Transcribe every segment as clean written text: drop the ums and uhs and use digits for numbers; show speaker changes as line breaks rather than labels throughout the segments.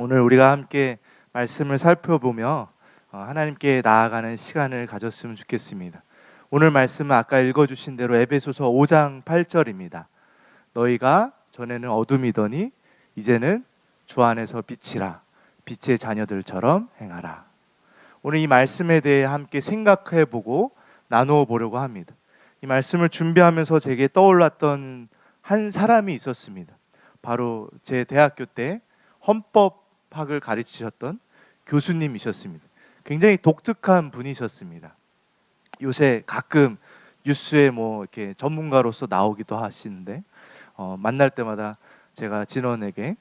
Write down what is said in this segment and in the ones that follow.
오늘 우리가 함께 말씀을 살펴보며 하나님께 나아가는 시간을 가졌으면 좋겠습니다. 오늘 말씀은 아까 읽어주신 대로 에베소서 5장 8절입니다. 너희가 전에는 어둠이더니 이제는 주 안에서 빛이라, 빛의 자녀들처럼 행하라. 오늘 이 말씀에 대해 함께 생각해보고 나누어 보려고 합니다. 이 말씀을 준비하면서 제게 떠올랐던 한 사람이 있었습니다. 바로 제 대학교 때 헌법학을 가르치셨던 교수님이셨습니다. 굉장히 독특한 분이셨습니다. 요새 가끔 뉴스에 이렇게 전문가로서 나오기도 하시는데 만날 때마다 제가 진원에게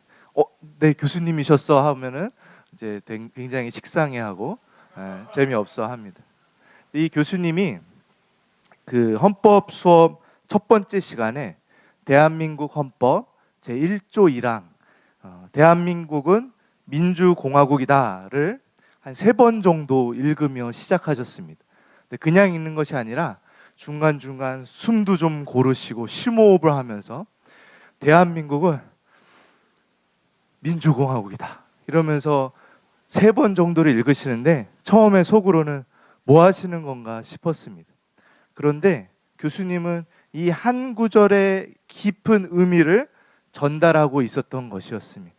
네 교수님이셨어 하면은 이제 굉장히 식상해하고 재미없어 합니다. 이 교수님이 그 헌법 수업 첫 번째 시간에 대한민국 헌법 제1조 1항 대한민국은 민주공화국이다를 한 3번 정도 읽으며 시작하셨습니다. 근데 그냥 읽는 것이 아니라 중간중간 숨도 좀 고르시고 심호흡을 하면서 대한민국은 민주공화국이다 이러면서 3번 정도를 읽으시는데 처음에 속으로는 뭐 하시는 건가 싶었습니다. 그런데 교수님은 이 한 구절의 깊은 의미를 전달하고 있었던 것이었습니다.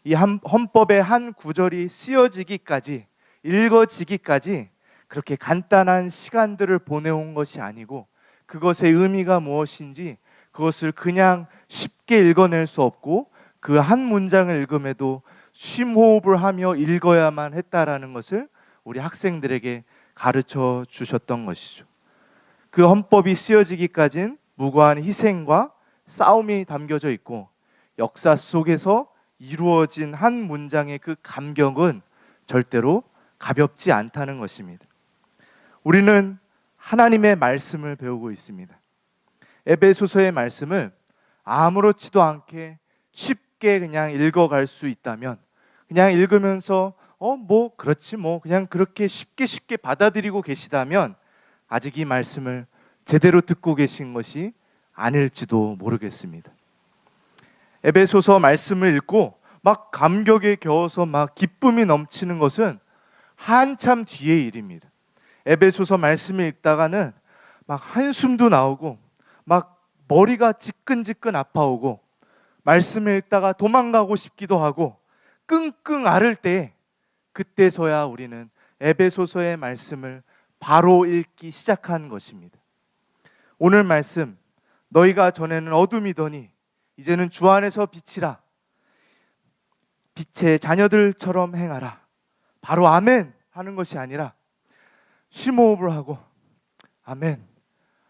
이 헌법의 한 구절이 쓰여지기까지, 읽어지기까지 그렇게 간단한 시간들을 보내온 것이 아니고 그것의 의미가 무엇인지 그것을 그냥 쉽게 읽어낼 수 없고 그 한 문장을 읽음에도 심호흡을 하며 읽어야만 했다라는 것을 우리 학생들에게 가르쳐 주셨던 것이죠. 그 헌법이 쓰여지기까지는 무고한 희생과 싸움이 담겨져 있고 역사 속에서 이루어진 한 문장의 그 감격은 절대로 가볍지 않다는 것입니다. 우리는 하나님의 말씀을 배우고 있습니다. 에베소서의 말씀을 아무렇지도 않게 쉽게 그냥 읽어갈 수 있다면 그냥 읽으면서 그렇지 그냥 그렇게 쉽게 받아들이고 계시다면 아직 이 말씀을 제대로 듣고 계신 것이 아닐지도 모르겠습니다. 에베소서 말씀을 읽고 막 감격에 겨워서 막 기쁨이 넘치는 것은 한참 뒤의 일입니다. 에베소서 말씀을 읽다가는 막 한숨도 나오고 막 머리가 지끈지끈 아파오고 말씀을 읽다가 도망가고 싶기도 하고 끙끙 앓을 때 그때서야 우리는 에베소서의 말씀을 바로 읽기 시작한 것입니다. 오늘 말씀 너희가 전에는 어둠이더니 이제는 주 안에서 빛이라 빛의 자녀들처럼 행하라 바로 아멘 하는 것이 아니라 심호흡을 하고 아멘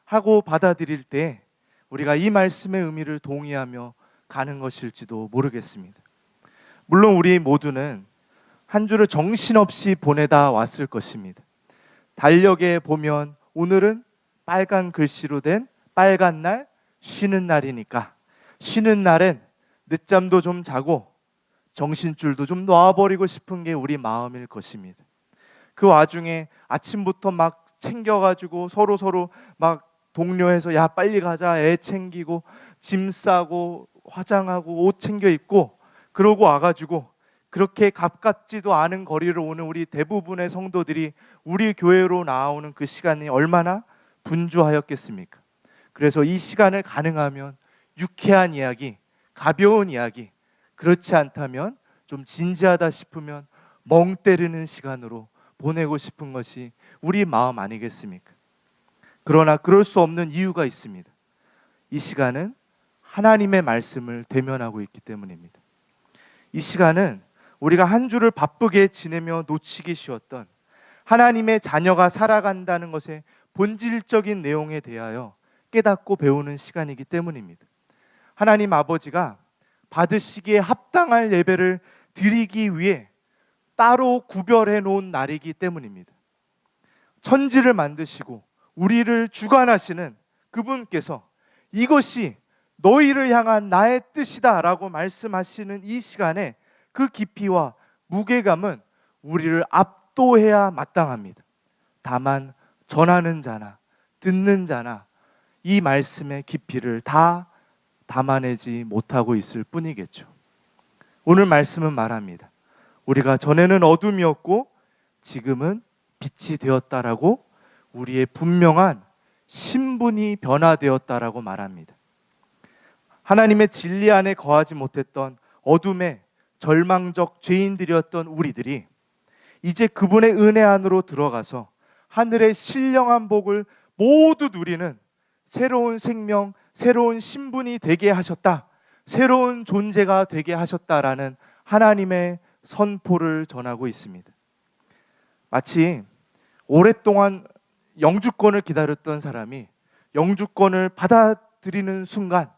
하고 받아들일 때 우리가 이 말씀의 의미를 동의하며 가는 것일지도 모르겠습니다. 물론 우리 모두는 한 주를 정신없이 보내다 왔을 것입니다. 달력에 보면 오늘은 빨간 글씨로 된 빨간 날, 쉬는 날이니까 쉬는 날엔 늦잠도 좀 자고 정신줄도 좀 놔버리고 싶은 게 우리 마음일 것입니다. 그 와중에 아침부터 막 챙겨가지고 서로 막 동료해서 야 빨리 가자 애 챙기고 짐 싸고 화장하고 옷 챙겨 입고 그러고 와가지고 그렇게 가깝지도 않은 거리를 오는 우리 대부분의 성도들이 우리 교회로 나오는 그 시간이 얼마나 분주하였겠습니까? 그래서 이 시간을 가능하면 유쾌한 이야기, 가벼운 이야기, 그렇지 않다면 좀 진지하다 싶으면 멍 때리는 시간으로 보내고 싶은 것이 우리 마음 아니겠습니까? 그러나 그럴 수 없는 이유가 있습니다. 이 시간은 하나님의 말씀을 대면하고 있기 때문입니다. 이 시간은 우리가 한 주를 바쁘게 지내며 놓치기 쉬웠던 하나님의 자녀가 살아간다는 것의 본질적인 내용에 대하여 깨닫고 배우는 시간이기 때문입니다. 하나님 아버지가 받으시기에 합당할 예배를 드리기 위해 따로 구별해 놓은 날이기 때문입니다. 천지를 만드시고 우리를 주관하시는 그분께서 이것이 너희를 향한 나의 뜻이다 라고 말씀하시는 이 시간에 그 깊이와 무게감은 우리를 압도해야 마땅합니다. 다만 전하는 자나 듣는 자나 이 말씀의 깊이를 다 담아내지 못하고 있을 뿐이겠죠. 오늘 말씀은 말합니다. 우리가 전에는 어둠이었고 지금은 빛이 되었다라고 우리의 분명한 신분이 변화되었다라고 말합니다. 하나님의 진리 안에 거하지 못했던 어둠의 절망적 죄인들이었던 우리들이 이제 그분의 은혜 안으로 들어가서 하늘의 신령한 복을 모두 누리는 새로운 생명, 새로운 신분이 되게 하셨다, 새로운 존재가 되게 하셨다라는 하나님의 선포를 전하고 있습니다. 마치 오랫동안 영주권을 기다렸던 사람이 영주권을 받아들이는 순간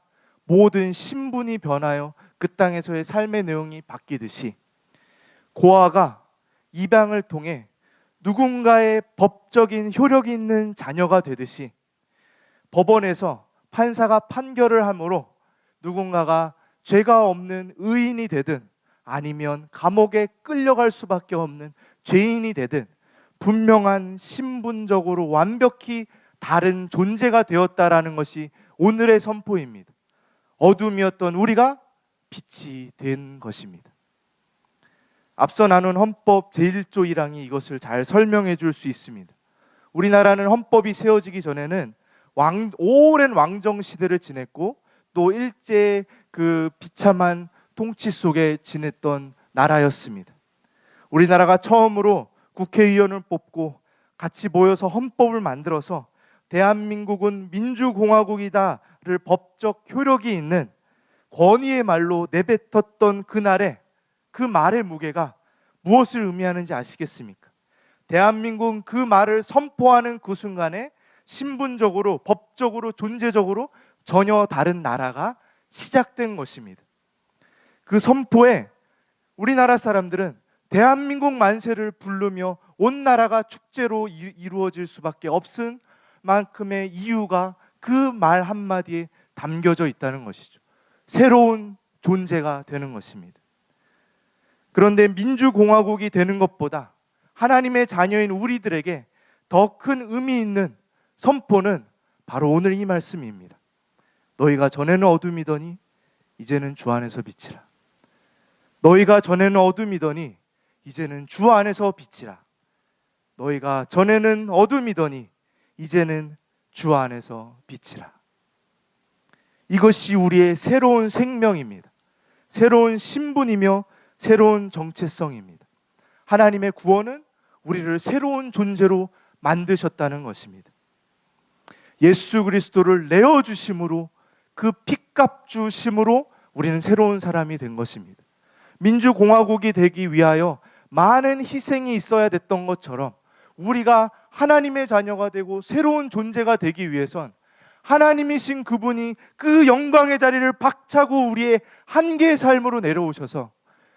모든 신분이 변하여 그 땅에서의 삶의 내용이 바뀌듯이, 고아가 입양을 통해 누군가의 법적인 효력이 있는 자녀가 되듯이, 법원에서 판사가 판결을 함으로 누군가가 죄가 없는 의인이 되든 아니면 감옥에 끌려갈 수밖에 없는 죄인이 되든 분명한 신분적으로 완벽히 다른 존재가 되었다라는 것이 오늘의 선포입니다. 어둠이었던 우리가 빛이 된 것입니다. 앞서 나눈 헌법 제1조 1항이 이것을 잘 설명해 줄 수 있습니다. 우리나라는 헌법이 세워지기 전에는 오랜 왕정 시대를 지냈고 또 일제의 그 비참한 통치 속에 지냈던 나라였습니다. 우리나라가 처음으로 국회의원을 뽑고 같이 모여서 헌법을 만들어서 대한민국은 민주공화국이다를 법적 효력이 있는 권위의 말로 내뱉었던 그날에 그 말의 무게가 무엇을 의미하는지 아시겠습니까? 대한민국은 그 말을 선포하는 그 순간에 신분적으로, 법적으로, 존재적으로 전혀 다른 나라가 시작된 것입니다. 그 선포에 우리나라 사람들은 대한민국 만세를 부르며 온 나라가 축제로 이루어질 수밖에 없은 만큼의 이유가 그 말 한마디에 담겨져 있다는 것이죠. 새로운 존재가 되는 것입니다. 그런데 민주공화국이 되는 것보다 하나님의 자녀인 우리들에게 더 큰 의미 있는 선포는 바로 오늘 이 말씀입니다. 너희가 전에는 어둠이더니 이제는 주 안에서 빛이라. 너희가 전에는 어둠이더니 이제는 주 안에서 빛이라. 너희가 전에는 어둠이더니 이제는 주 안에서 빛이라. 이것이 우리의 새로운 생명입니다. 새로운 신분이며 새로운 정체성입니다. 하나님의 구원은 우리를 새로운 존재로 만드셨다는 것입니다. 예수 그리스도를 내어주심으로, 그 핏값 주심으로 우리는 새로운 사람이 된 것입니다. 민주공화국이 되기 위하여 많은 희생이 있어야 됐던 것처럼 우리가 하나님의 자녀가 되고 새로운 존재가 되기 위해선 하나님이신 그분이 그 영광의 자리를 박차고 우리의 한계의 삶으로 내려오셔서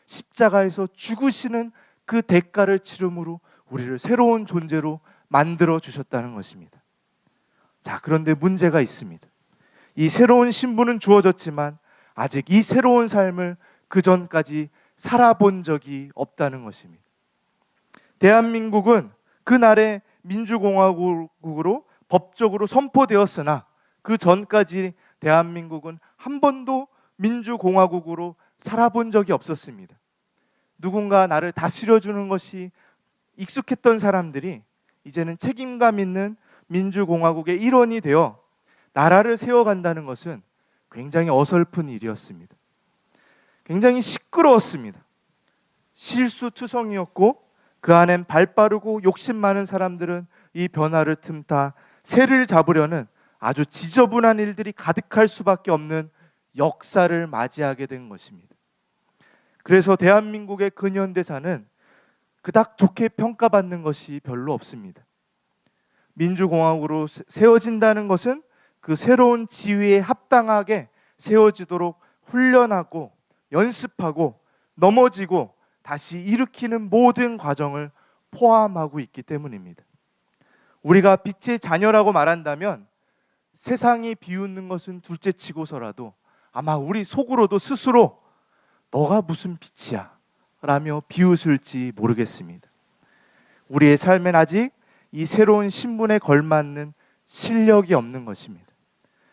십자가에서 죽으시는 그 대가를 치름으로 우리를 새로운 존재로 만들어 주셨다는 것입니다. 자, 그런데 문제가 있습니다. 이 새로운 신분은 주어졌지만 아직 이 새로운 삶을 그 전까지 살아본 적이 없다는 것입니다. 대한민국은 그날의 민주공화국으로 법적으로 선포되었으나 그 전까지 대한민국은 한 번도 민주공화국으로 살아본 적이 없었습니다. 누군가 나를 다스려주는 것이 익숙했던 사람들이 이제는 책임감 있는 민주공화국의 일원이 되어 나라를 세워간다는 것은 굉장히 어설픈 일이었습니다. 굉장히 시끄러웠습니다. 실수투성이었고 그 안엔 발빠르고 욕심 많은 사람들은 이 변화를 틈타 새를 잡으려는 아주 지저분한 일들이 가득할 수밖에 없는 역사를 맞이하게 된 것입니다. 그래서 대한민국의 근현대사는 그닥 좋게 평가받는 것이 별로 없습니다. 민주공화국으로 세워진다는 것은 그 새로운 지위에 합당하게 세워지도록 훈련하고 연습하고 넘어지고 다시 일으키는 모든 과정을 포함하고 있기 때문입니다. 우리가 빛의 자녀라고 말한다면 세상이 비웃는 것은 둘째치고서라도 아마 우리 속으로도 스스로 너가 무슨 빛이야 라며 비웃을지 모르겠습니다. 우리의 삶엔 아직 이 새로운 신분에 걸맞는 실력이 없는 것입니다.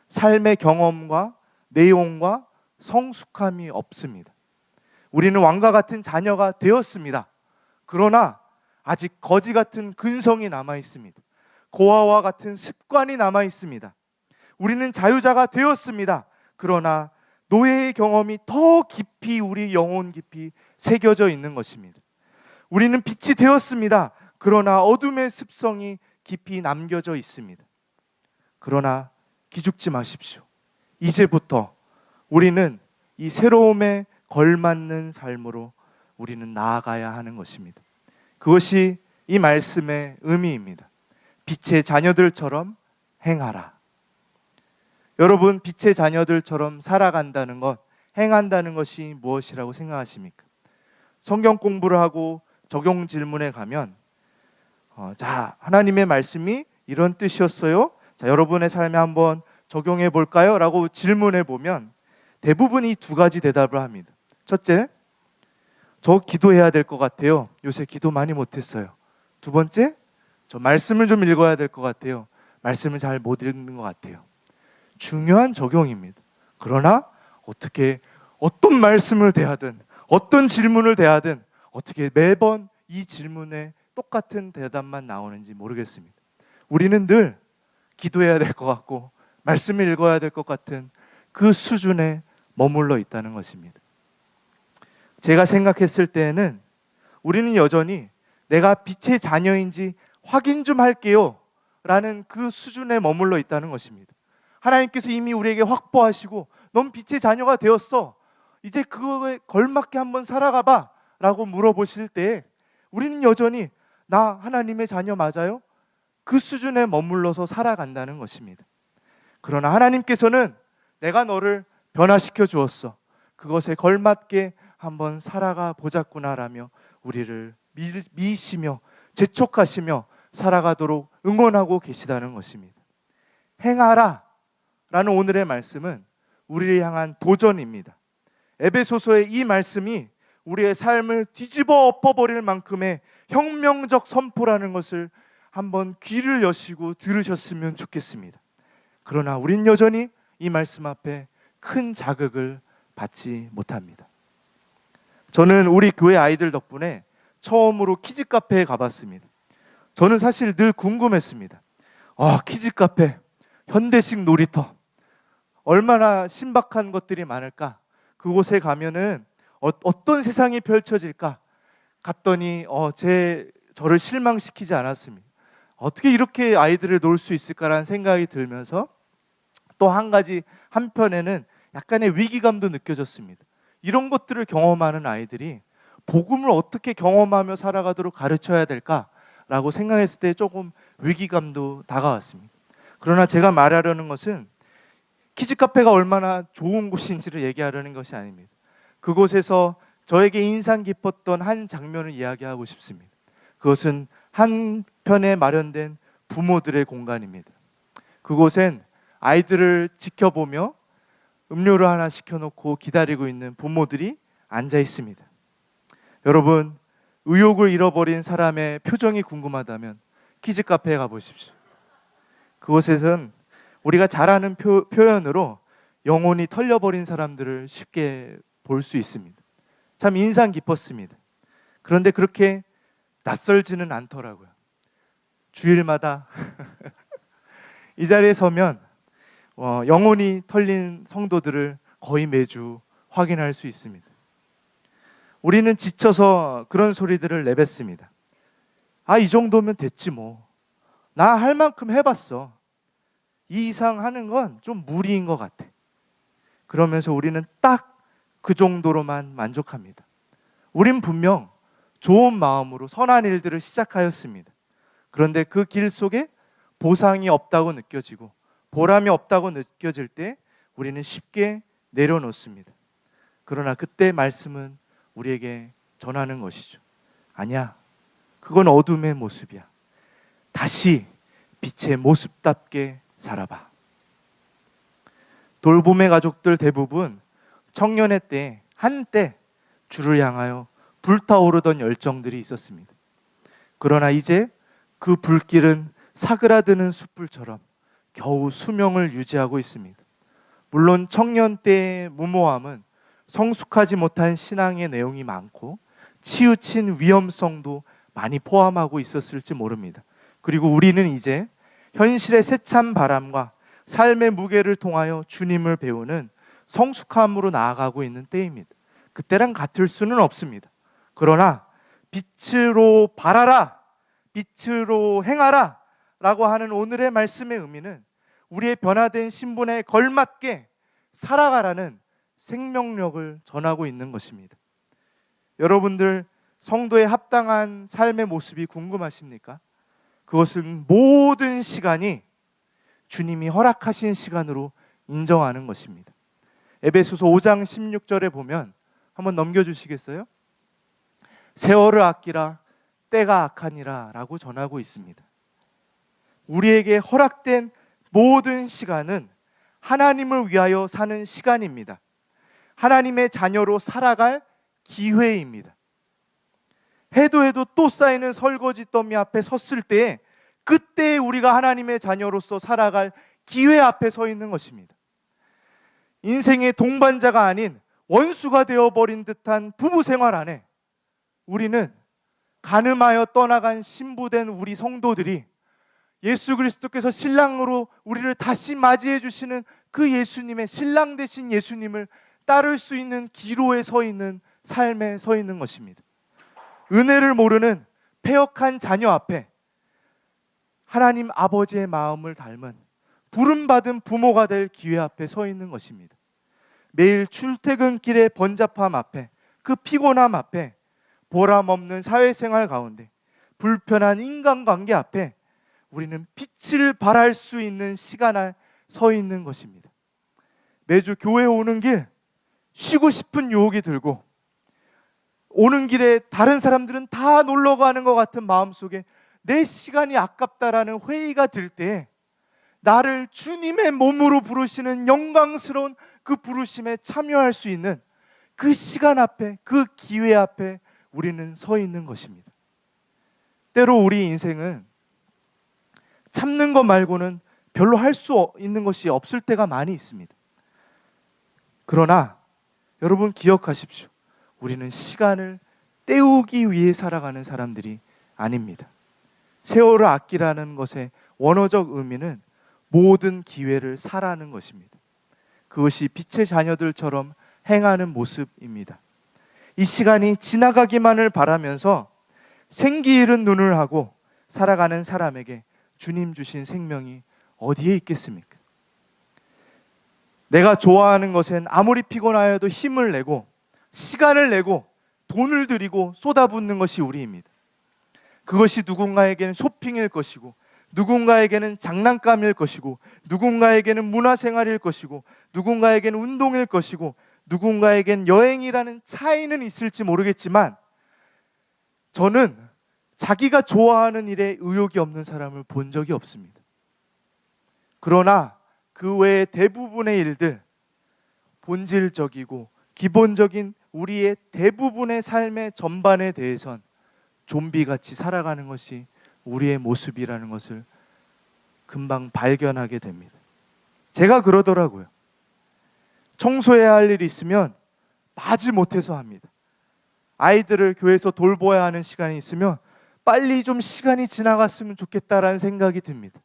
삶의 경험과 내용과 성숙함이 없습니다. 우리는 왕과 같은 자녀가 되었습니다. 그러나 아직 거지 같은 근성이 남아 있습니다. 고아와 같은 습관이 남아 있습니다. 우리는 자유자가 되었습니다. 그러나 노예의 경험이 더 깊이 우리 영혼 깊이 새겨져 있는 것입니다. 우리는 빛이 되었습니다. 그러나 어둠의 습성이 깊이 남겨져 있습니다. 그러나 기죽지 마십시오. 이제부터 우리는 이 새로움에 걸맞는 삶으로 우리는 나아가야 하는 것입니다. 그것이 이 말씀의 의미입니다. 빛의 자녀들처럼 행하라. 여러분, 빛의 자녀들처럼 살아간다는 것, 행한다는 것이 무엇이라고 생각하십니까? 성경 공부를 하고 적용 질문에 가면 자, 하나님의 말씀이 이런 뜻이었어요. 자, 여러분의 삶에 한번 적용해 볼까요? 라고 질문해 보면 대부분 이 두 가지 대답을 합니다. 첫째, 저 기도해야 될 것 같아요. 요새 기도 많이 못했어요. 두 번째, 저 말씀을 좀 읽어야 될 것 같아요. 말씀을 잘 못 읽는 것 같아요. 중요한 적용입니다. 그러나 어떤 말씀을 대하든 어떤 질문을 대하든 어떻게 매번 이 질문에 똑같은 대답만 나오는지 모르겠습니다. 우리는 늘 기도해야 될 것 같고 말씀을 읽어야 될 것 같은 그 수준에 머물러 있다는 것입니다. 제가 생각했을 때에는 우리는 여전히 내가 빛의 자녀인지 확인 좀 할게요 라는 그 수준에 머물러 있다는 것입니다. 하나님께서 이미 우리에게 확보하시고 넌 빛의 자녀가 되었어, 이제 그거에 걸맞게 한번 살아가봐 라고 물어보실 때 우리는 여전히 나 하나님의 자녀 맞아요? 그 수준에 머물러서 살아간다는 것입니다. 그러나 하나님께서는 내가 너를 변화시켜 주었어, 그것에 걸맞게 한번 살아가 보자꾸나라며 우리를 미시며 재촉하시며 살아가도록 응원하고 계시다는 것입니다. 행하라 라는 오늘의 말씀은 우리를 향한 도전입니다. 에베소서의 이 말씀이 우리의 삶을 뒤집어 엎어버릴 만큼의 혁명적 선포라는 것을 한번 귀를 여시고 들으셨으면 좋겠습니다. 그러나 우린 여전히 이 말씀 앞에 큰 자극을 받지 못합니다. 저는 우리 교회 아이들 덕분에 처음으로 키즈 카페에 가봤습니다. 저는 사실 늘 궁금했습니다. 키즈 카페, 현대식 놀이터, 얼마나 신박한 것들이 많을까? 그곳에 가면은 어떤 세상이 펼쳐질까? 갔더니 저를 실망시키지 않았습니다. 어떻게 이렇게 아이들을 놀 수 있을까라는 생각이 들면서 또 한 가지 한편에는 약간의 위기감도 느껴졌습니다. 이런 것들을 경험하는 아이들이 복음을 어떻게 경험하며 살아가도록 가르쳐야 될까라고 생각했을 때 조금 위기감도 다가왔습니다. 그러나 제가 말하려는 것은 키즈 카페가 얼마나 좋은 곳인지를 얘기하려는 것이 아닙니다. 그곳에서 저에게 인상 깊었던 한 장면을 이야기하고 싶습니다. 그것은 한편에 마련된 부모들의 공간입니다. 그곳엔 아이들을 지켜보며 음료를 하나 시켜놓고 기다리고 있는 부모들이 앉아 있습니다. 여러분, 의욕을 잃어버린 사람의 표정이 궁금하다면 키즈 카페에 가보십시오. 그곳에선 우리가 잘 아는 표현으로 영혼이 털려버린 사람들을 쉽게 볼 수 있습니다. 참 인상 깊었습니다. 그런데 그렇게 낯설지는 않더라고요. 주일마다 이 자리에 서면 영혼이 털린 성도들을 거의 매주 확인할 수 있습니다. 우리는 지쳐서 그런 소리들을 내뱉습니다. 이 정도면 됐지 뭐. 나 할 만큼 해봤어. 이 이상 하는 건 좀 무리인 것 같아. 그러면서 우리는 딱 그 정도로만 만족합니다. 우린 분명 좋은 마음으로 선한 일들을 시작하였습니다. 그런데 그 길 속에 보상이 없다고 느껴지고 보람이 없다고 느껴질 때 우리는 쉽게 내려놓습니다. 그러나 그때 말씀은 우리에게 전하는 것이죠. 아니야, 그건 어둠의 모습이야. 다시 빛의 모습답게 살아봐. 돌봄의 가족들 대부분 청년의 때 한때 주를 향하여 불타오르던 열정들이 있었습니다. 그러나 이제 그 불길은 사그라드는 숯불처럼 겨우 수명을 유지하고 있습니다. 물론 청년 때의 무모함은 성숙하지 못한 신앙의 내용이 많고 치우친 위험성도 많이 포함하고 있었을지 모릅니다. 그리고 우리는 이제 현실의 세찬 바람과 삶의 무게를 통하여 주님을 배우는 성숙함으로 나아가고 있는 때입니다. 그때랑 같을 수는 없습니다. 그러나 빛으로 발하라, 빛으로 행하라 라고 하는 오늘의 말씀의 의미는 우리의 변화된 신분에 걸맞게 살아가라는 생명력을 전하고 있는 것입니다. 여러분들 성도의 합당한 삶의 모습이 궁금하십니까? 그것은 모든 시간이 주님이 허락하신 시간으로 인정하는 것입니다. 에베소서 5장 16절에 보면 한번 넘겨주시겠어요? 세월을 아끼라 때가 악하니라 라고 전하고 있습니다. 우리에게 허락된 모든 시간은 하나님을 위하여 사는 시간입니다. 하나님의 자녀로 살아갈 기회입니다. 해도 해도 또 쌓이는 설거지 더미 앞에 섰을 때 그때 우리가 하나님의 자녀로서 살아갈 기회 앞에 서 있는 것입니다. 인생의 동반자가 아닌 원수가 되어버린 듯한 부부 생활 안에 우리는 간음하여 떠나간 신부된 우리 성도들이 예수 그리스도께서 신랑으로 우리를 다시 맞이해 주시는 그 예수님의 신랑 되신 예수님을 따를 수 있는 기로에 서 있는 삶에 서 있는 것입니다. 은혜를 모르는 패역한 자녀 앞에 하나님 아버지의 마음을 닮은 부름받은 부모가 될 기회 앞에 서 있는 것입니다. 매일 출퇴근길의 번잡함 앞에, 그 피곤함 앞에, 보람없는 사회생활 가운데, 불편한 인간관계 앞에 우리는 빛을 발할 수 있는 시간에 서 있는 것입니다. 매주 교회 오는 길 쉬고 싶은 유혹이 들고 오는 길에 다른 사람들은 다 놀러 가는 것 같은 마음속에 내 시간이 아깝다라는 회의가 들 때 나를 주님의 몸으로 부르시는 영광스러운 그 부르심에 참여할 수 있는 그 시간 앞에, 그 기회 앞에 우리는 서 있는 것입니다. 때로 우리 인생은 참는 것 말고는 별로 할 수 있는 것이 없을 때가 많이 있습니다. 그러나 여러분 기억하십시오. 우리는 시간을 때우기 위해 살아가는 사람들이 아닙니다. 세월을 아끼라는 것의 원어적 의미는 모든 기회를 사라는 것입니다. 그것이 빛의 자녀들처럼 행하는 모습입니다. 이 시간이 지나가기만을 바라면서 생기 잃은 눈을 하고 살아가는 사람에게 주님 주신 생명이 어디에 있겠습니까? 내가 좋아하는 것엔 아무리 피곤하여도 힘을 내고 시간을 내고 돈을 들이고 쏟아붓는 것이 우리입니다. 그것이 누군가에게는 쇼핑일 것이고 누군가에게는 장난감일 것이고 누군가에게는 문화생활일 것이고 누군가에게는 운동일 것이고 누군가에게는 여행이라는 차이는 있을지 모르겠지만 저는 자기가 좋아하는 일에 의욕이 없는 사람을 본 적이 없습니다. 그러나 그 외의 대부분의 일들, 본질적이고 기본적인 우리의 대부분의 삶의 전반에 대해선 좀비같이 살아가는 것이 우리의 모습이라는 것을 금방 발견하게 됩니다. 제가 그러더라고요. 청소해야 할 일이 있으면 마지 못해서 합니다. 아이들을 교회에서 돌보아야 하는 시간이 있으면 빨리 좀 시간이 지나갔으면 좋겠다라는 생각이 듭니다.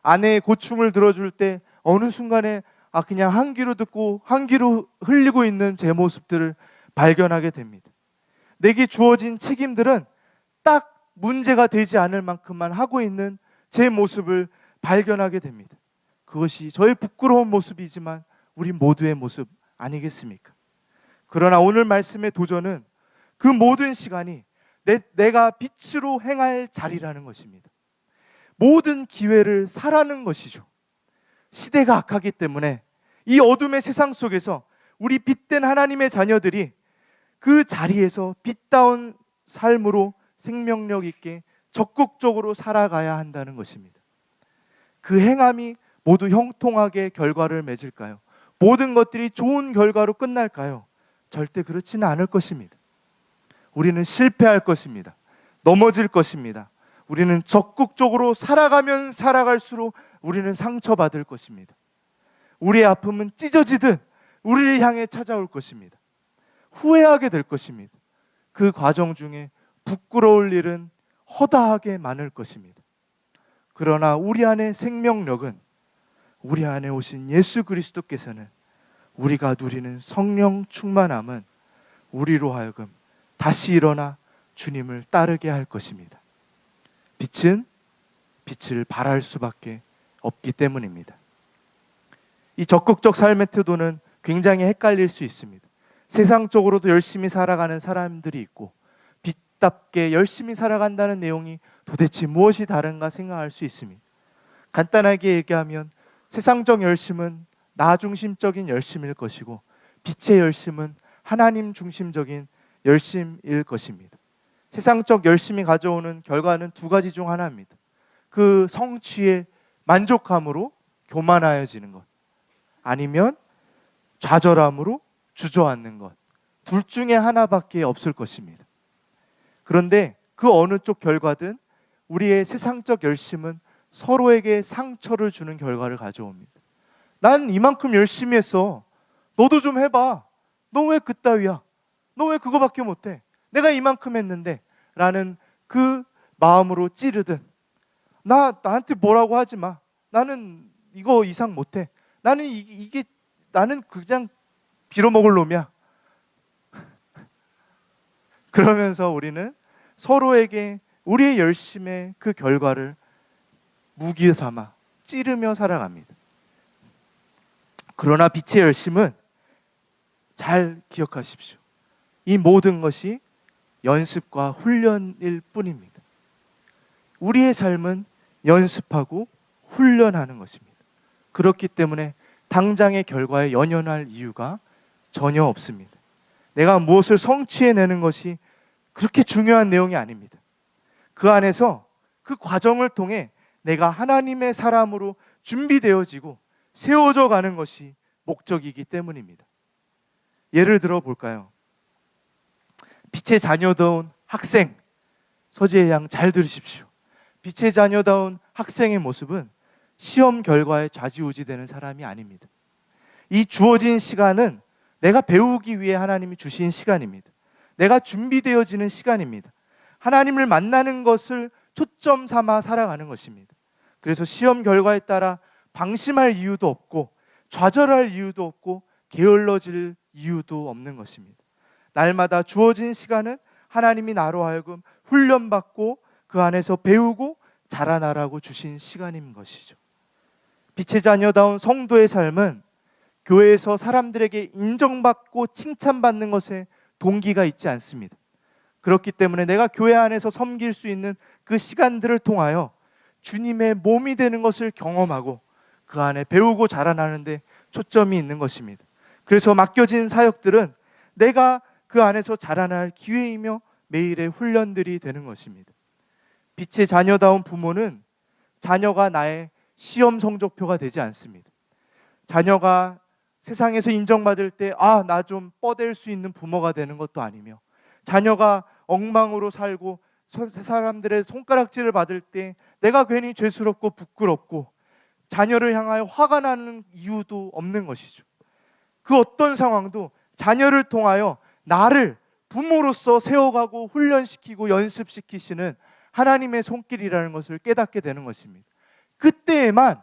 아내의 고충을 들어줄 때 어느 순간에 그냥 한 귀로 듣고 한 귀로 흘리고 있는 제 모습들을 발견하게 됩니다. 내게 주어진 책임들은 딱 문제가 되지 않을 만큼만 하고 있는 제 모습을 발견하게 됩니다. 그것이 저의 부끄러운 모습이지만 우리 모두의 모습 아니겠습니까? 그러나 오늘 말씀의 도전은 그 모든 시간이 내가 빛으로 행할 자리라는 것입니다. 모든 기회를 사라는 것이죠. 시대가 악하기 때문에 이 어둠의 세상 속에서 우리 빛된 하나님의 자녀들이 그 자리에서 빛다운 삶으로 생명력 있게 적극적으로 살아가야 한다는 것입니다. 그 행함이 모두 형통하게 결과를 맺을까요? 모든 것들이 좋은 결과로 끝날까요? 절대 그렇지는 않을 것입니다. 우리는 실패할 것입니다. 넘어질 것입니다. 우리는 적극적으로 살아가면 살아갈수록 우리는 상처받을 것입니다. 우리의 아픔은 찢어지듯 우리를 향해 찾아올 것입니다. 후회하게 될 것입니다. 그 과정 중에 부끄러울 일은 허다하게 많을 것입니다. 그러나 우리 안에 생명력은, 우리 안에 오신 예수 그리스도께서는, 우리가 누리는 성령 충만함은 우리로 하여금 다시 일어나 주님을 따르게 할 것입니다. 빛은 빛을 발할 수밖에 없기 때문입니다. 이 적극적 삶의 태도는 굉장히 헷갈릴 수 있습니다. 세상적으로도 열심히 살아가는 사람들이 있고, 빛답게 열심히 살아간다는 내용이 도대체 무엇이 다른가 생각할 수 있습니다. 간단하게 얘기하면 세상적 열심은 나 중심적인 열심일 것이고, 빛의 열심은 하나님 중심적인 열심일 것입니다. 세상적 열심이 가져오는 결과는 두 가지 중 하나입니다. 그 성취의 만족함으로 교만하여지는 것, 아니면 좌절함으로 주저앉는 것, 둘 중에 하나밖에 없을 것입니다. 그런데 그 어느 쪽 결과든 우리의 세상적 열심은 서로에게 상처를 주는 결과를 가져옵니다. 난 이만큼 열심히 했어, 너도 좀 해봐, 너 왜 그따위야, 너 왜 그거밖에 못해, 내가 이만큼 했는데 라는 그 마음으로 찌르든, 나한테 뭐라고 하지 마, 나는 이거 이상 못해, 나는 이게 나는 그냥 빌어먹을 놈이야, 그러면서 우리는 서로에게 우리의 열심의 그 결과를 무기 삼아 찌르며 살아갑니다. 그러나 빛의 열심은, 잘 기억하십시오, 이 모든 것이 연습과 훈련일 뿐입니다. 우리의 삶은 연습하고 훈련하는 것입니다. 그렇기 때문에 당장의 결과에 연연할 이유가 전혀 없습니다. 내가 무엇을 성취해내는 것이 그렇게 중요한 내용이 아닙니다. 그 안에서, 그 과정을 통해 내가 하나님의 사람으로 준비되어지고 세워져 가는 것이 목적이기 때문입니다. 예를 들어 볼까요? 빛의 자녀다운 학생, 서지혜 양 잘 들으십시오. 빛의 자녀다운 학생의 모습은 시험 결과에 좌지우지되는 사람이 아닙니다. 이 주어진 시간은 내가 배우기 위해 하나님이 주신 시간입니다. 내가 준비되어지는 시간입니다. 하나님을 만나는 것을 초점 삼아 살아가는 것입니다. 그래서 시험 결과에 따라 방심할 이유도 없고, 좌절할 이유도 없고, 게을러질 이유도 없는 것입니다. 날마다 주어진 시간은 하나님이 나로 하여금 훈련받고 그 안에서 배우고 자라나라고 주신 시간인 것이죠. 빛의 자녀다운 성도의 삶은 교회에서 사람들에게 인정받고 칭찬받는 것에 동기가 있지 않습니다. 그렇기 때문에 내가 교회 안에서 섬길 수 있는 그 시간들을 통하여 주님의 몸이 되는 것을 경험하고 그 안에 배우고 자라나는 데 초점이 있는 것입니다. 그래서 맡겨진 사역들은 내가 그 안에서 자라날 기회이며 매일의 훈련들이 되는 것입니다. 빛의 자녀다운 부모는 자녀가 나의 시험 성적표가 되지 않습니다. 자녀가 세상에서 인정받을 때 나 좀 뻗을 수 있는 부모가 되는 것도 아니며, 자녀가 엉망으로 살고 사람들의 손가락질을 받을 때 내가 괜히 죄스럽고 부끄럽고 자녀를 향하여 화가 나는 이유도 없는 것이죠. 그 어떤 상황도 자녀를 통하여 나를 부모로서 세워가고 훈련시키고 연습시키시는 하나님의 손길이라는 것을 깨닫게 되는 것입니다. 그때에만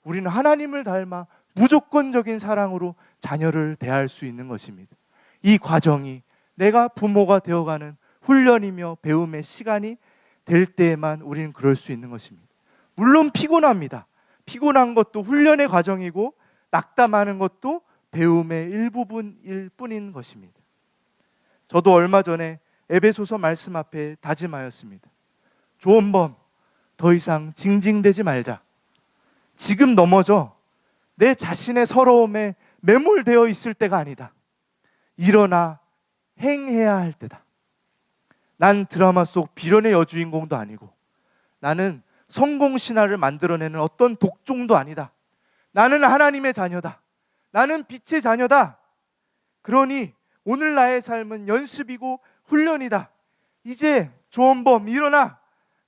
우리는 하나님을 닮아 무조건적인 사랑으로 자녀를 대할 수 있는 것입니다. 이 과정이 내가 부모가 되어가는 훈련이며 배움의 시간이 될 때에만 우리는 그럴 수 있는 것입니다. 물론 피곤합니다. 피곤한 것도 훈련의 과정이고 낙담하는 것도 배움의 일부분일 뿐인 것입니다. 저도 얼마 전에 에베소서 말씀 앞에 다짐하였습니다. 조원범, 더 이상 징징대지 말자. 지금 넘어져 내 자신의 서러움에 매몰되어 있을 때가 아니다. 일어나 행해야 할 때다. 난 드라마 속 비련의 여주인공도 아니고, 나는 성공 신화를 만들어내는 어떤 독종도 아니다. 나는 하나님의 자녀다. 나는 빛의 자녀다. 그러니 오늘 나의 삶은 연습이고 훈련이다. 이제 조원범 일어나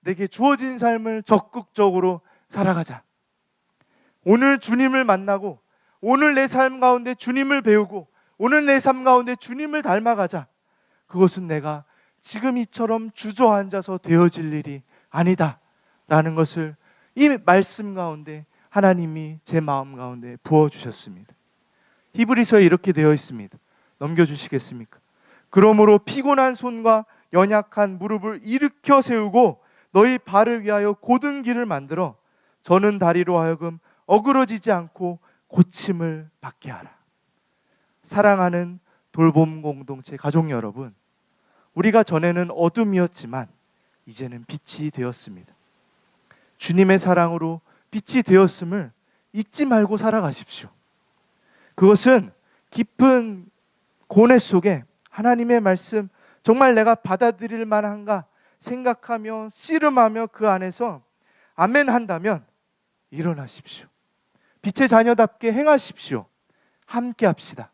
내게 주어진 삶을 적극적으로 살아가자. 오늘 주님을 만나고 오늘 내 삶 가운데 주님을 배우고 오늘 내 삶 가운데 주님을 닮아가자. 그것은 내가 지금 이처럼 주저앉아서 되어질 일이 아니다 라는 것을 이 말씀 가운데 하나님이 제 마음 가운데 부어주셨습니다. 히브리서에 이렇게 되어 있습니다. 넘겨주시겠습니까? 그러므로 피곤한 손과 연약한 무릎을 일으켜 세우고 너희 발을 위하여 곧은 길을 만들어 저는 다리로 하여금 어그러지지 않고 고침을 받게 하라. 사랑하는 돌봄 공동체 가족 여러분, 우리가 전에는 어둠이었지만 이제는 빛이 되었습니다. 주님의 사랑으로 빛이 되었음을 잊지 말고 살아가십시오. 그것은 깊은 고뇌 속에 하나님의 말씀 정말 내가 받아들일 만한가 생각하며 씨름하며 그 안에서 아멘 한다면 일어나십시오. 빛의 자녀답게 행하십시오. 함께 합시다.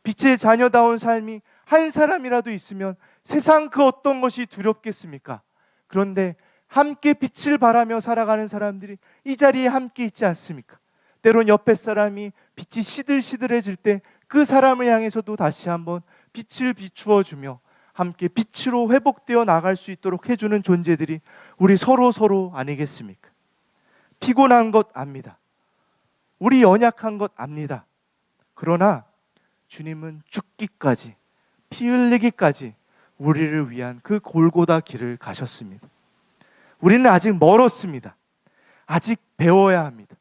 빛의 자녀다운 삶이 한 사람이라도 있으면 세상 그 어떤 것이 두렵겠습니까? 그런데 함께 빛을 발하며 살아가는 사람들이 이 자리에 함께 있지 않습니까? 때론 옆에 사람이 빛이 시들시들해질 때 그 사람을 향해서도 다시 한번 빛을 비추어 주며 함께 빛으로 회복되어 나갈 수 있도록 해주는 존재들이 우리 서로 아니겠습니까? 피곤한 것 압니다. 우리 연약한 것 압니다. 그러나 주님은 죽기까지, 피 흘리기까지 우리를 위한 그 골고다 길을 가셨습니다. 우리는 아직 멀었습니다. 아직 배워야 합니다.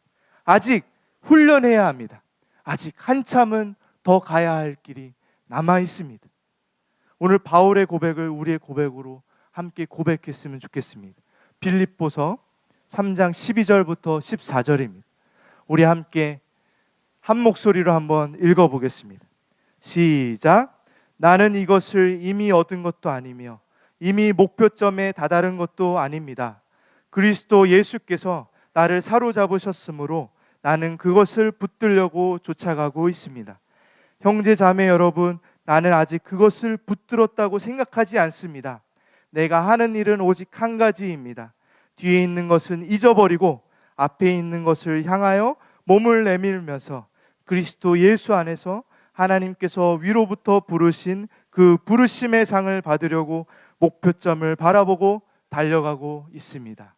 아직 훈련해야 합니다. 아직 한참은 더 가야 할 길이 남아 있습니다. 오늘 바울의 고백을 우리의 고백으로 함께 고백했으면 좋겠습니다. 빌립보서 3장 12절부터 14절입니다. 우리 함께 한 목소리로 한번 읽어보겠습니다. 시작. 나는 이것을 이미 얻은 것도 아니며 이미 목표점에 다다른 것도 아닙니다. 그리스도 예수께서 나를 사로잡으셨으므로 나는 그것을 붙들려고 쫓아가고 있습니다. 형제 자매 여러분, 나는 아직 그것을 붙들었다고 생각하지 않습니다. 내가 하는 일은 오직 한 가지입니다. 뒤에 있는 것은 잊어버리고 앞에 있는 것을 향하여 몸을 내밀면서 그리스도 예수 안에서 하나님께서 위로부터 부르신 그 부르심의 상을 받으려고 목표점을 바라보고 달려가고 있습니다.